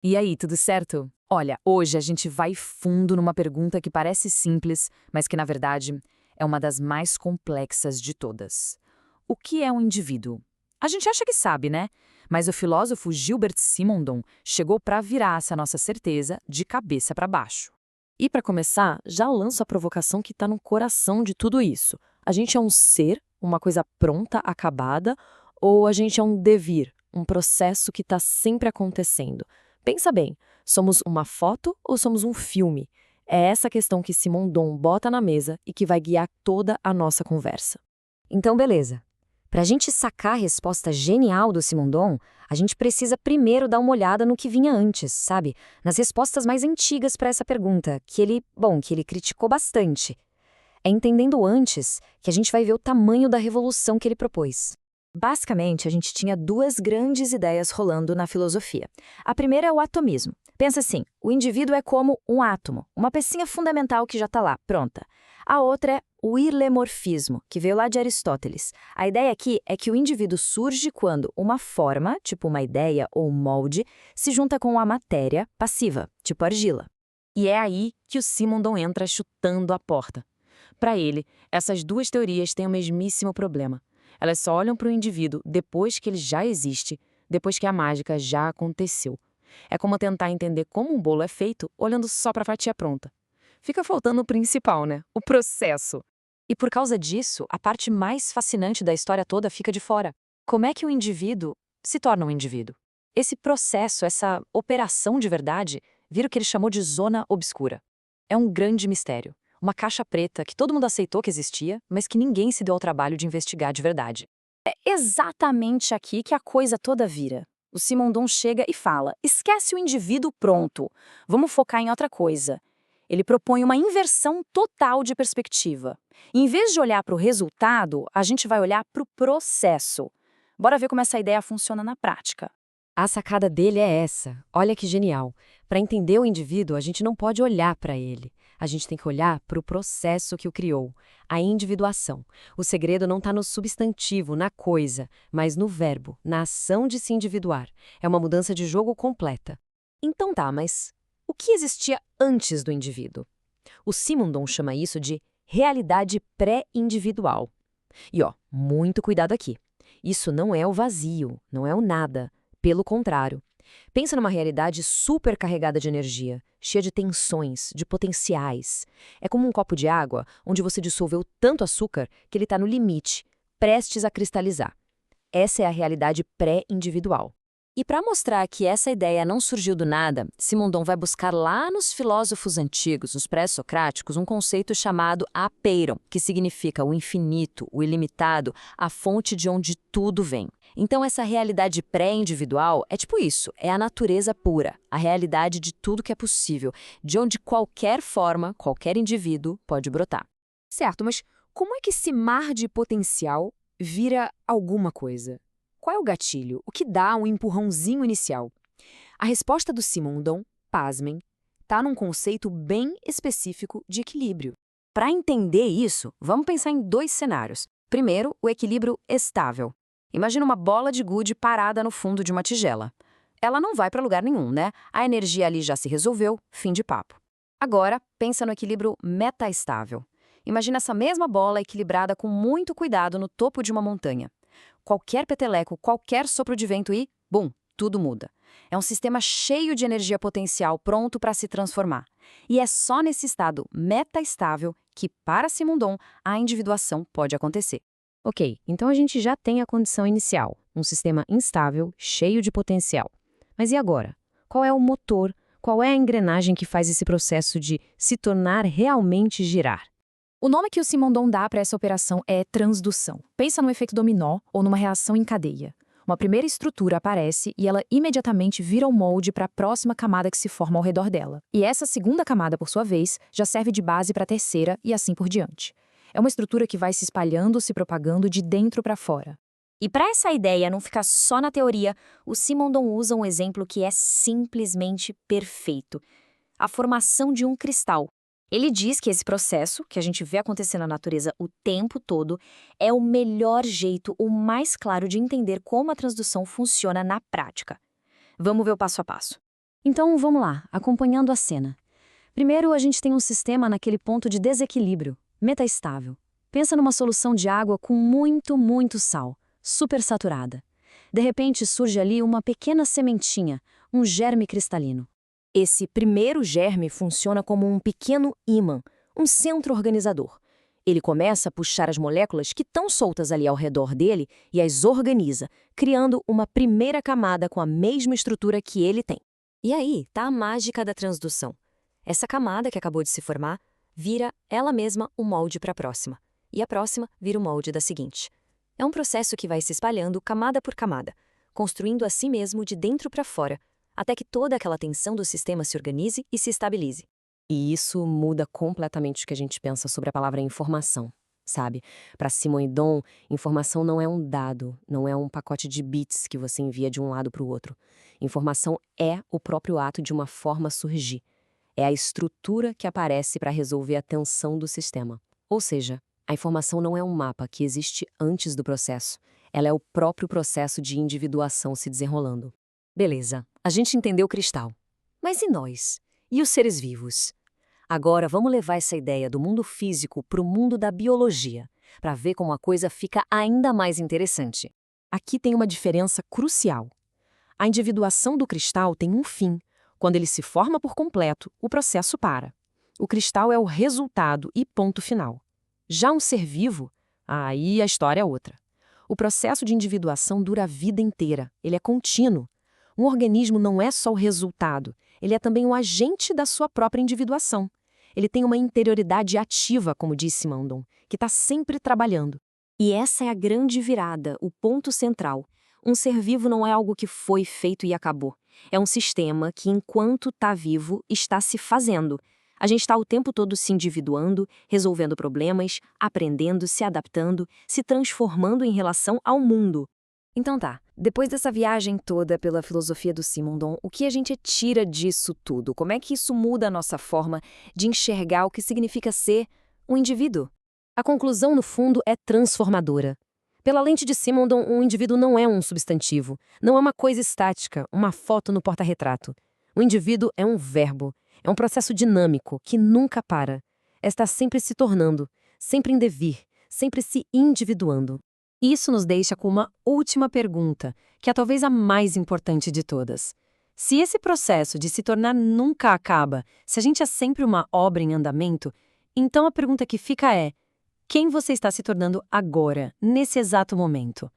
E aí, tudo certo? Olha, hoje a gente vai fundo numa pergunta que parece simples, mas que na verdade é uma das mais complexas de todas. O que é um indivíduo? A gente acha que sabe, né? Mas o filósofo Gilbert Simondon chegou para virar essa nossa certeza de cabeça para baixo. E para começar, já lanço a provocação que está no coração de tudo isso. A gente é um ser, uma coisa pronta, acabada, ou a gente é um devir, um processo que está sempre acontecendo? Pensa bem, somos uma foto ou somos um filme? É essa questão que Simondon bota na mesa e que vai guiar toda a nossa conversa. Então, beleza. Para a gente sacar a resposta genial do Simondon, a gente precisa primeiro dar uma olhada no que vinha antes, sabe? Nas respostas mais antigas para essa pergunta, que ele criticou bastante. É entendendo antes que a gente vai ver o tamanho da revolução que ele propôs. Basicamente, a gente tinha duas grandes ideias rolando na filosofia. A primeira é o atomismo. Pensa assim, o indivíduo é como um átomo, uma pecinha fundamental que já está lá, pronta. A outra é o ilemorfismo, que veio lá de Aristóteles. A ideia aqui é que o indivíduo surge quando uma forma, tipo uma ideia ou um molde, se junta com a matéria passiva, tipo argila. E é aí que o Simondon entra chutando a porta. Para ele, essas duas teorias têm o mesmíssimo problema. Elas só olham para o indivíduo depois que ele já existe, depois que a mágica já aconteceu. É como tentar entender como um bolo é feito olhando só para a fatia pronta. Fica faltando o principal, né? O processo. E por causa disso, a parte mais fascinante da história toda fica de fora. Como é que o indivíduo se torna um indivíduo? Esse processo, essa operação de verdade, vira o que ele chamou de zona obscura. É um grande mistério. Uma caixa preta que todo mundo aceitou que existia, mas que ninguém se deu ao trabalho de investigar de verdade. É exatamente aqui que a coisa toda vira. O Simondon chega e fala: esquece o indivíduo pronto, vamos focar em outra coisa. Ele propõe uma inversão total de perspectiva. Em vez de olhar para o resultado, a gente vai olhar para o processo. Bora ver como essa ideia funciona na prática. A sacada dele é essa. Olha que genial. Para entender o indivíduo, a gente não pode olhar para ele. A gente tem que olhar para o processo que o criou, a individuação. O segredo não está no substantivo, na coisa, mas no verbo, na ação de se individuar. É uma mudança de jogo completa. Então tá, mas o que existia antes do indivíduo? O Simondon chama isso de realidade pré-individual. E ó, muito cuidado aqui. Isso não é o vazio, não é o nada. Pelo contrário. Pensa numa realidade supercarregada de energia, cheia de tensões, de potenciais. É como um copo de água onde você dissolveu tanto açúcar que ele está no limite, prestes a cristalizar. Essa é a realidade pré-individual. E para mostrar que essa ideia não surgiu do nada, Simondon vai buscar lá nos filósofos antigos, nos pré-socráticos, um conceito chamado apeiron, que significa o infinito, o ilimitado, a fonte de onde tudo vem. Então essa realidade pré-individual é tipo isso, é a natureza pura, a realidade de tudo que é possível, de onde qualquer forma, qualquer indivíduo pode brotar. Certo, mas como é que esse mar de potencial vira alguma coisa? Qual é o gatilho? O que dá um empurrãozinho inicial? A resposta do Simondon, pasmem, está num conceito bem específico de equilíbrio. Para entender isso, vamos pensar em dois cenários. Primeiro, o equilíbrio estável. Imagina uma bola de gude parada no fundo de uma tigela. Ela não vai para lugar nenhum, né? A energia ali já se resolveu, fim de papo. Agora, pensa no equilíbrio metaestável. Imagina essa mesma bola equilibrada com muito cuidado no topo de uma montanha. Qualquer peteleco, qualquer sopro de vento e, bum, tudo muda. É um sistema cheio de energia potencial pronto para se transformar. E é só nesse estado metaestável que, para Simondon, a individuação pode acontecer. Ok, então a gente já tem a condição inicial, um sistema instável, cheio de potencial. Mas e agora? Qual é o motor? Qual é a engrenagem que faz esse processo de se tornar realmente girar? O nome que o Simondon dá para essa operação é transdução. Pensa no efeito dominó ou numa reação em cadeia. Uma primeira estrutura aparece e ela imediatamente vira o molde para a próxima camada que se forma ao redor dela. E essa segunda camada, por sua vez, já serve de base para a terceira e assim por diante. É uma estrutura que vai se espalhando, se propagando de dentro para fora. E para essa ideia não ficar só na teoria, o Simondon usa um exemplo que é simplesmente perfeito: a formação de um cristal. Ele diz que esse processo, que a gente vê acontecer na natureza o tempo todo, é o melhor jeito, o mais claro de entender como a transdução funciona na prática. Vamos ver o passo a passo. Então, vamos lá, acompanhando a cena. Primeiro, a gente tem um sistema naquele ponto de desequilíbrio, metaestável. Pensa numa solução de água com muito sal, supersaturada. De repente, surge ali uma pequena sementinha, um germe cristalino. Esse primeiro germe funciona como um pequeno ímã, um centro organizador. Ele começa a puxar as moléculas que estão soltas ali ao redor dele e as organiza, criando uma primeira camada com a mesma estrutura que ele tem. E aí está a mágica da transdução. Essa camada que acabou de se formar vira ela mesma o molde para a próxima. E a próxima vira o molde da seguinte. É um processo que vai se espalhando camada por camada, construindo a si mesmo de dentro para fora, até que toda aquela tensão do sistema se organize e se estabilize. E isso muda completamente o que a gente pensa sobre a palavra informação, sabe? Para Simon e Don, informação não é um dado, não é um pacote de bits que você envia de um lado para o outro. Informação é o próprio ato de uma forma surgir. É a estrutura que aparece para resolver a tensão do sistema. Ou seja, a informação não é um mapa que existe antes do processo. Ela é o próprio processo de individuação se desenrolando. Beleza, a gente entendeu o cristal. Mas e nós? E os seres vivos? Agora vamos levar essa ideia do mundo físico para o mundo da biologia, para ver como a coisa fica ainda mais interessante. Aqui tem uma diferença crucial. A individuação do cristal tem um fim. Quando ele se forma por completo, o processo para. O cristal é o resultado e ponto final. Já um ser vivo, aí a história é outra. O processo de individuação dura a vida inteira, ele é contínuo. Um organismo não é só o resultado, ele é também o agente da sua própria individuação. Ele tem uma interioridade ativa, como disse Simondon, que está sempre trabalhando. E essa é a grande virada, o ponto central. Um ser vivo não é algo que foi feito e acabou. É um sistema que, enquanto está vivo, está se fazendo. A gente está o tempo todo se individuando, resolvendo problemas, aprendendo, se adaptando, se transformando em relação ao mundo. Então tá, depois dessa viagem toda pela filosofia do Simondon, o que a gente tira disso tudo? Como é que isso muda a nossa forma de enxergar o que significa ser um indivíduo? A conclusão, no fundo, é transformadora. Pela lente de Simondon, um indivíduo não é um substantivo, não é uma coisa estática, uma foto no porta-retrato. O indivíduo é um verbo, é um processo dinâmico que nunca para. Está sempre se tornando, sempre em devir, sempre se individuando. Isso nos deixa com uma última pergunta, que é talvez a mais importante de todas. Se esse processo de se tornar nunca acaba, se a gente é sempre uma obra em andamento, então a pergunta que fica é: quem você está se tornando agora, nesse exato momento?